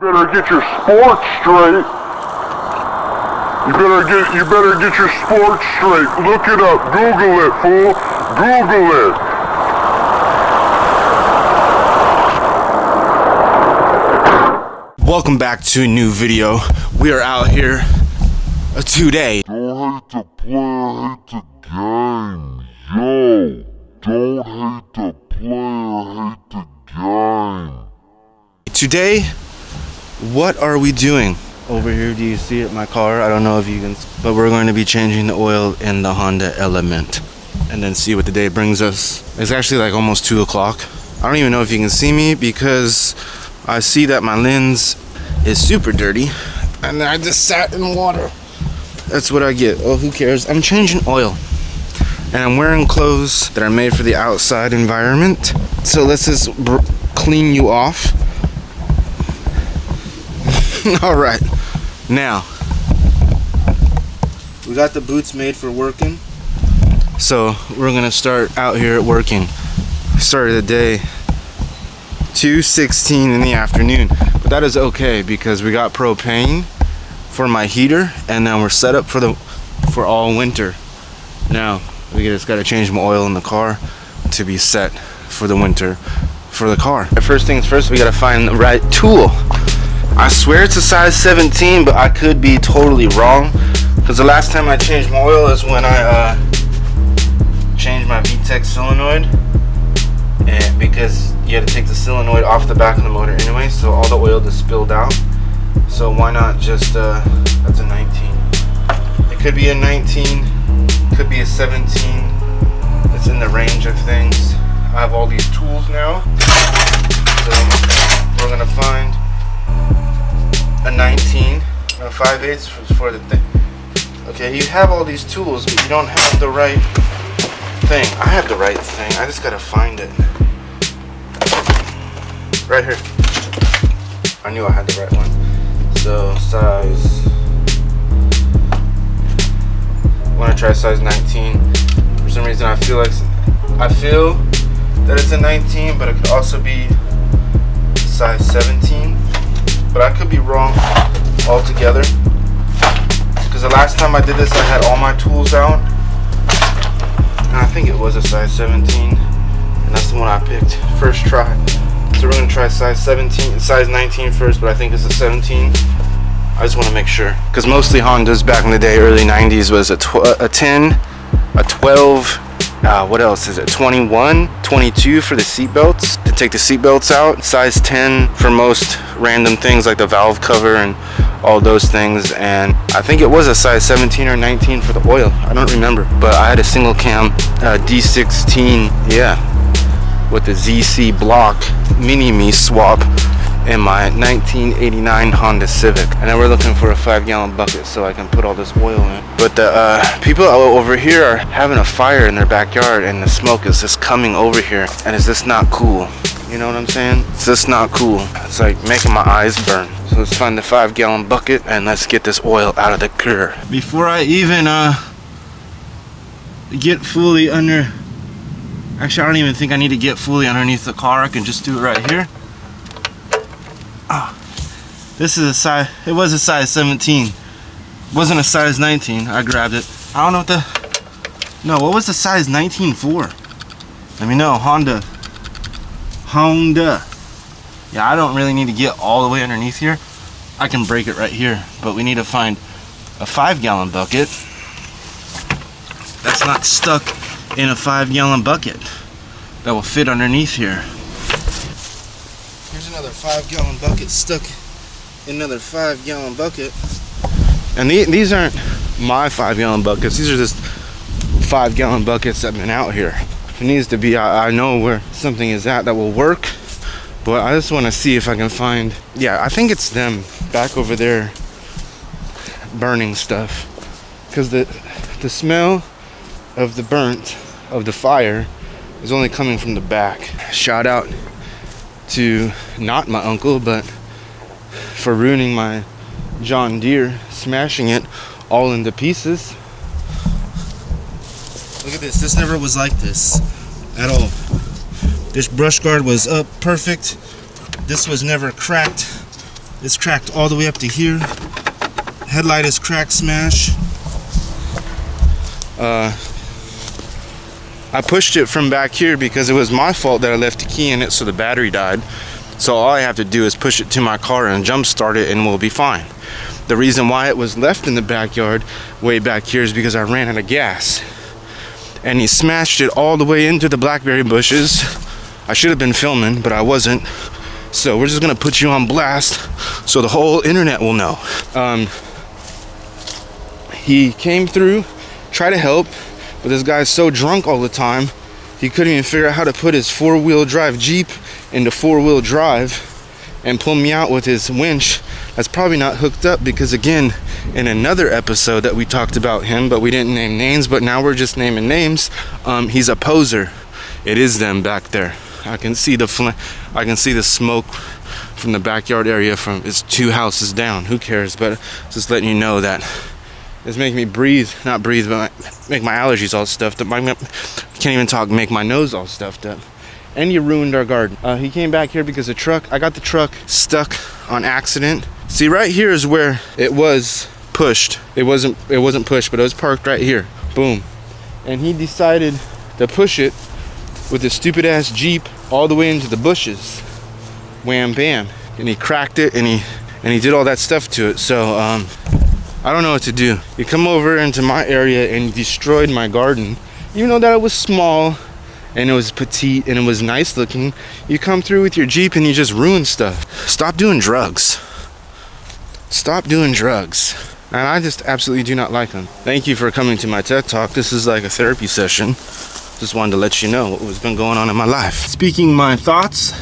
better get your sports straight. You better get your sports straight. Look it up. Google it, fool. Google it. Welcome back to a new video. We are out here today. Don't hate the player, hate the game. Yo, don't hate the player, hate the game. Today, what are we doing? Over here, do you see it? My car, I don't know if you can, but we're going to be changing the oil in the Honda Element and then see what the day brings us. It's actually like almost 2 o'clock. I don't even know if you can see me because I see that my lens is super dirty and I just sat in water. That's what I get. Oh, who cares? I'm changing oil and I'm wearing clothes that are made for the outside environment. So let's just clean you off. All right, now we got the boots made for working, so we're gonna start out here working. Started the day 2:16 in the afternoon, but that is okay because we got propane for my heater, and then we're set up for all winter. Now we just got to change my oil in the car to be set for the winter for the car. First things first, we got to find the right tool. I swear it's a size 17, but I could be totally wrong because the last time I changed my oil is when I changed my VTEC solenoid, and because you had to take the solenoid off the back of the motor anyway, so all the oil just spilled out. So why not just that's a 19. It could be a 19, could be a 17. It's in the range of things. I have all these tools now, so we're gonna find a 19, a 5/8 for the thing. Okay, you have all these tools, but you don't have the right thing. I have the right thing. I just gotta find it. Right here. I knew I had the right one. So size. I want to try size 19. For some reason, I feel that it's a 19, but it could also be size 17. But I could be wrong altogether because the last time I did this I had all my tools out and I think it was a size 17 and that's the one I picked first try. So we're going to try size 17 and size 19 first, but I think it's a 17. I just want to make sure because mostly Hondas back in the day, early 90s, was a 10, a 12, what else is it, 21, 22 for the seat belts, to take the seat belts out, size 10 for most random things like the valve cover and all those things, and I think it was a size 17 or 19 for the oil. I don't remember, but I had a single cam D16, yeah, with the ZC block mini-me swap in my 1989 Honda Civic, and then we're looking for a 5-gallon bucket so I can put all this oil in. But the people over here are having a fire in their backyard and the smoke is just coming over here, and it's just not cool. You know what I'm saying? It's just not cool. It's like making my eyes burn. So let's find the 5-gallon bucket and let's get this oil out of the car. Before I even get fully under, actually I don't even think I need to get fully underneath the car. I can just do it right here. Oh, this is a size, it was a size 17. It wasn't a size 19. I grabbed it. I don't know what the, no, what was the size 19 for? Let me know. Honda. Yeah, I don't really need to get all the way underneath here. I can break it right here, but we need to find a 5-gallon bucket that's not stuck in a 5-gallon bucket that will fit underneath here. Here's another 5-gallon bucket stuck in another 5-gallon bucket. And these aren't my 5-gallon buckets. These are just 5-gallon buckets that have been out here. If it needs to be, I know where something is at that will work. But I just want to see if I can find, yeah, I think it's them back over there burning stuff. Because the smell of the burnt, of the fire, is only coming from the back. Shout out to not my uncle, but for ruining my John Deere, smashing it all into pieces. Look at this. This never was like this at all. This brush guard was up perfect. This was never cracked. It's cracked all the way up to here. Headlight is cracked, smash. I pushed it from back here because it was my fault that I left the key in it, so the battery died. So all I have to do is push it to my car and jump start it and we'll be fine. The reason why it was left in the backyard way back here is because I ran out of gas. And he smashed it all the way into the blackberry bushes. I should have been filming, but I wasn't. So we're just gonna put you on blast so the whole internet will know. He came through, tried to help, but this guy's so drunk all the time, he couldn't even figure out how to put his four-wheel drive Jeep into four-wheel drive and pull me out with his winch. That's probably not hooked up because, again, in another episode that we talked about him, but we didn't name names, but now we're just naming names. He's a poser. It is them back there. I can see the smoke from the backyard area from it's 2 houses down. Who cares? But just letting you know that it's making me not breathe, but make my allergies all stuffed up. I can't even talk, make my nose all stuffed up. And you ruined our garden. He came back here because I got the truck stuck on accident. See, right here is where it was pushed. It wasn't pushed, but it was parked right here. Boom. And he decided to push it with his stupid ass Jeep all the way into the bushes. Wham bam. And he cracked it and he did all that stuff to it. So I don't know what to do. You come over into my area and you destroyed my garden. Even though that it was small and it was petite and it was nice looking, you come through with your Jeep and you just ruin stuff. Stop doing drugs. Stop doing drugs. And I just absolutely do not like them. Thank you for coming to my TED Talk. This is like a therapy session. Just wanted to let you know what was been going on in my life. Speaking my thoughts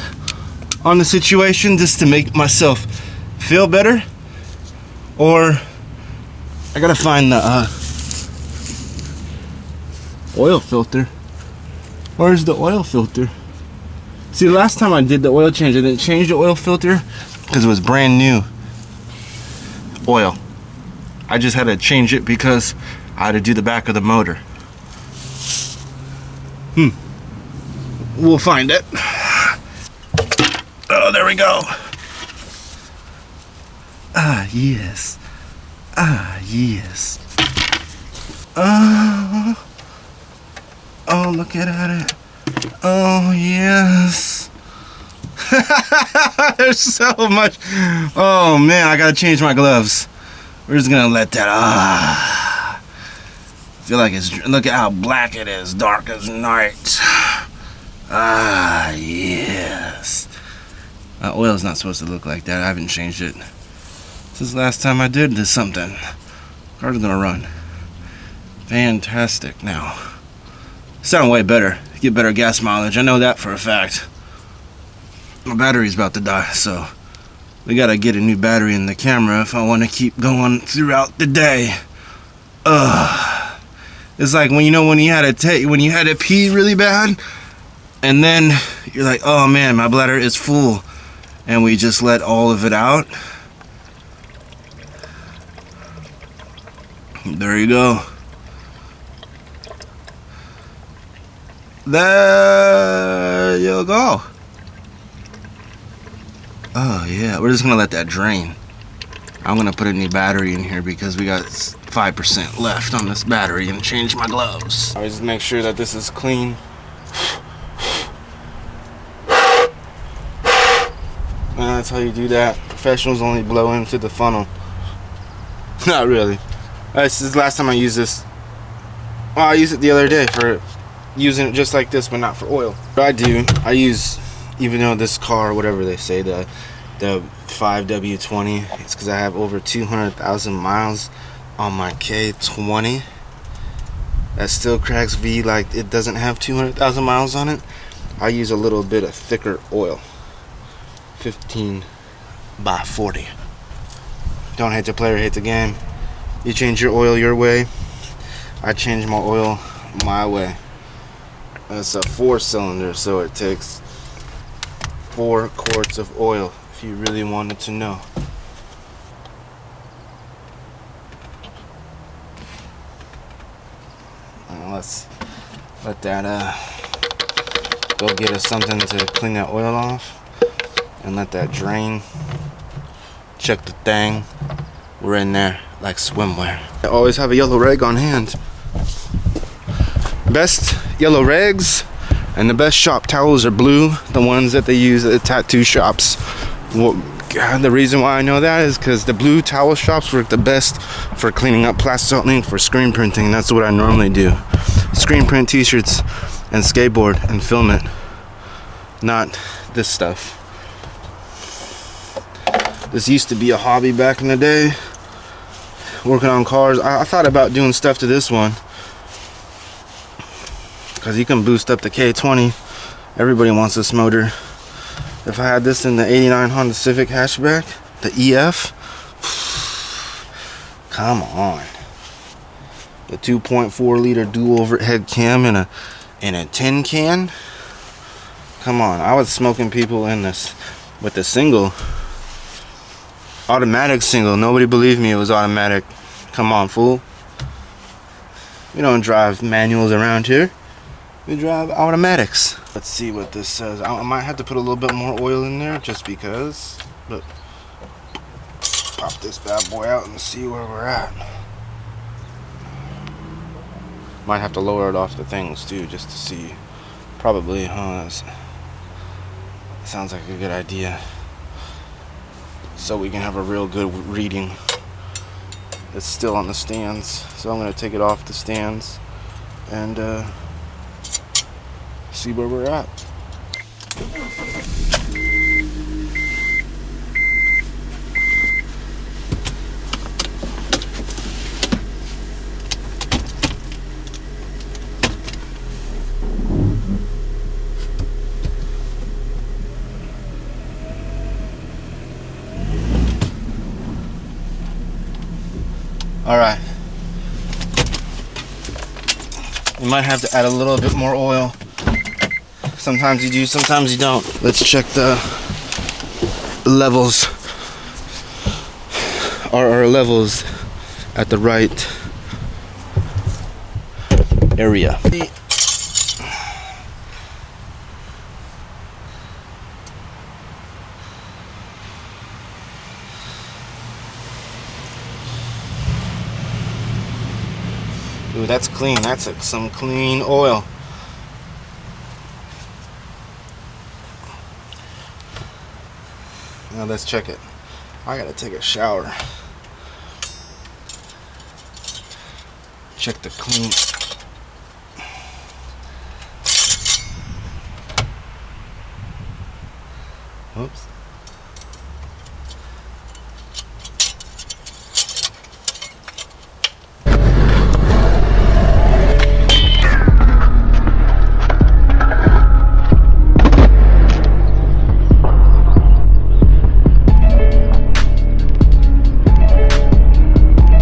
on the situation just to make myself feel better. Or I gotta find the oil filter. Where's the oil filter? See, the last time I did the oil change, I didn't change the oil filter because it was brand new oil. I just had to change it because I had to do the back of the motor. We'll find it. Oh, there we go. Ah, yes. Ah, yes. Oh, look at it. Oh, yes. There's so much. Oh, man, I gotta change my gloves. We're just gonna let that. I feel like look at how black it is, dark as night. Ah, yes. Oil's not supposed to look like that. I haven't changed it since the last time I did this something. Car's gonna run. Fantastic. Now, sound way better. Get better gas mileage. I know that for a fact. My battery's about to die, so we gotta get a new battery in the camera if I want to keep going throughout the day. It's like when you had to pee really bad, and then you're like, oh man, my bladder is full, and we just let all of it out. There you go. There you go. Oh yeah, we're just gonna let that drain. I'm gonna put a new battery in here because we got 5% left on this battery and change my gloves. I just make sure that this is clean. And that's how you do that. Professionals only blow into the funnel. Not really. This is the last time I used this. Well, I used it the other day for using it just like this, but not for oil. What I use, even though this car, whatever they say, the 5W20, it's because I have over 200,000 miles on my K20. That still cracks V like it doesn't have 200,000 miles on it. I use a little bit of thicker oil. 15 by 40. Don't hate the player, hate the game. You change your oil your way. I change my oil my way. It's a 4-cylinder, so it takes 4 quarts of oil, if you really wanted to know. Let's let that go get us something to clean that oil off and let that drain. Check the thing. We're in there like swimwear. I always have a yellow rag on hand. Best yellow rags and the best shop towels are blue, the ones that they use at the tattoo shops. Well, God, the reason why I know that is because the blue towel shops work the best for cleaning up plastic ink for screen printing. That's what I normally do. Screen print t-shirts and skateboard and film it. Not this stuff. This used to be a hobby back in the day. Working on cars. I thought about doing stuff to this one. Because you can boost up the K20. Everybody wants this motor. If I had this in the 89 Honda Civic hatchback, the EF, come on. The 2.4 liter dual overhead cam in a tin can. Come on, I was smoking people in this with the single. Automatic single. Nobody believed me it was automatic. Come on, fool. We don't drive manuals around here. We drive automatics. Let's see what this says. I might have to put a little bit more oil in there just because. But pop this bad boy out and see where we're at. Might have to lower it off the things too just to see. Probably, huh? Sounds like a good idea. So we can have a real good reading. It's still on the stands, so I'm going to take it off the stands and see where we're at. Alright. You might have to add a little bit more oil. Sometimes you do, sometimes you don't. Let's check the levels. Are our levels at the right area? Ooh, that's clean. That's some clean oil. Now let's check it. I gotta take a shower. Check the clean. Oops.